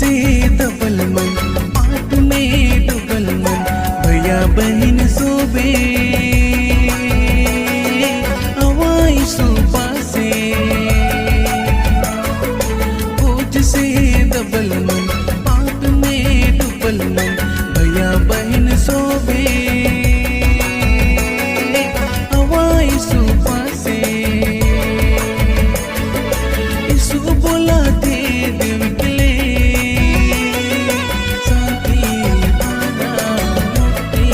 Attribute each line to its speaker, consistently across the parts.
Speaker 1: से दबल मन, पाप में डुबल मन, भैया बहन सोबे हवाई सुबह से। बोझ से दबल मन, पाप में डुबल मन, भैया बहन सोबे हवाई सुबह से। यीशु बोला थे देव के लिए शांति आना मुक्ति।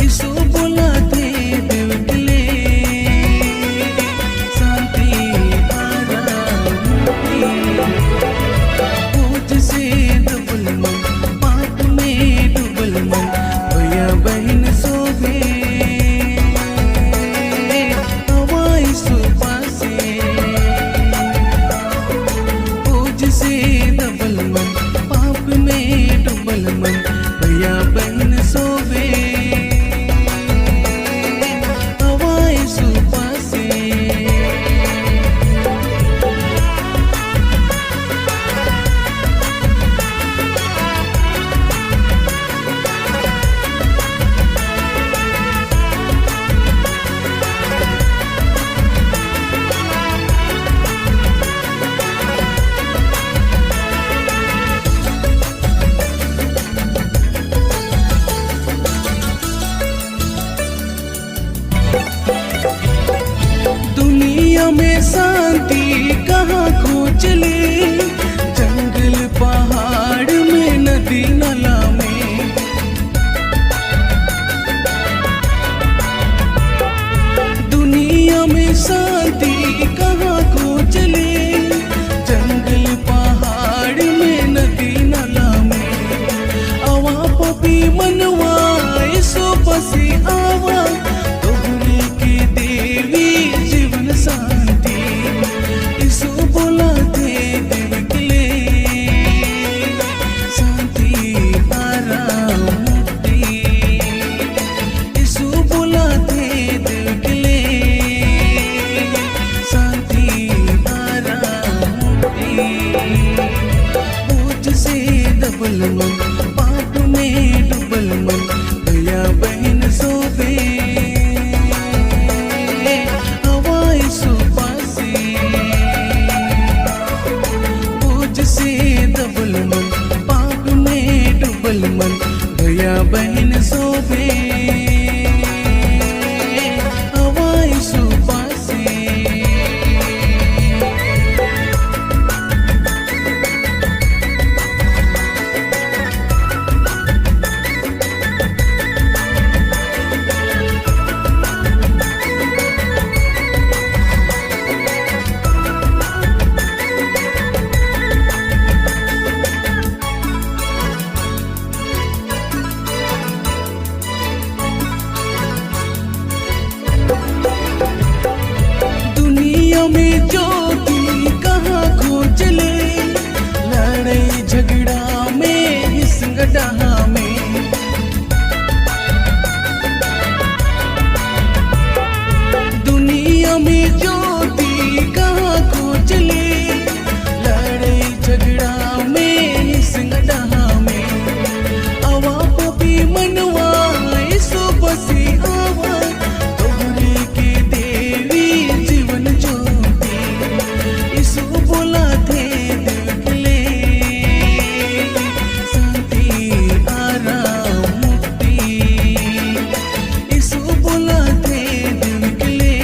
Speaker 1: यीशु बोला थे देव के लिए शांति आना मुक्ति। बोझ से दबल मन, पाप में डुबल मन, भैया बहन सोबे हवाई सुबह से। बोझ से दबल मन, पाप में डुबल मन, भैया बहन सोबे हवाई सुबह से। दुनिया में शांति कहाँ खोज ले, जंगल पहाड़ में नदी नाला में। दुनिया में शांति कहाँ खोज ले, जंगल पहाड़ में नदी नाला में। आवा पपी मनवा सो बसी आवा, तोहरे के देवी जीवन शांति। यीशु बोला थे देव के लिए शांति आराम मुक्ति। यीशु बोला थे देव के लिए शांति आराम मुक्ति। बोझ से दबल मन, पाप में डुबल मन, भैया बहन सोबे हवाई सुबह से। बोझ से दबल मन, पाप में डुबल मन, भैया बहन सोबे हवाई सुबह से। दुनिया में ज्योति कहाँ खोज ले, लड़ाई झगड़ा में हिंसगढ़ा में। दुनिया में ज्योति कहाँ खोज ले, लड़ाई झगड़ा में हिंसगढ़ा में। आवा पपी मनवा सो बसी आवा, तोहरे के देवी जीवन ज्योति। यीशु बोला थे देव के लिए शांति आराम मुक्ति। यीशु बोला थे देव के लिए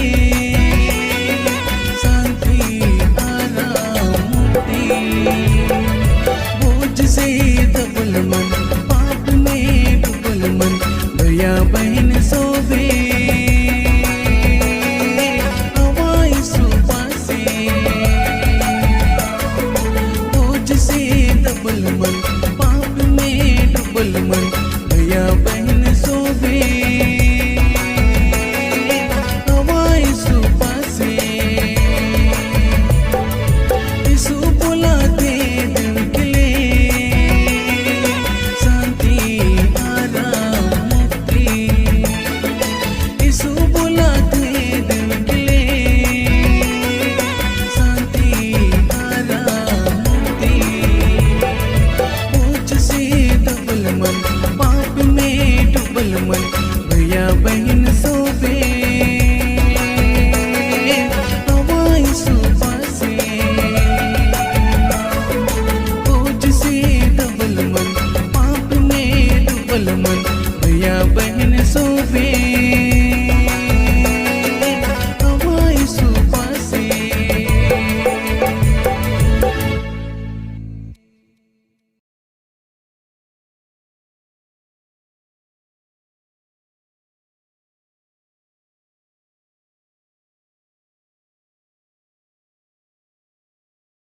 Speaker 1: डबल मन, भैया बहन सोबे हवाई सुबह से। पूज से डबल मन, पाप में डबल मन, भैया बहन सोबे।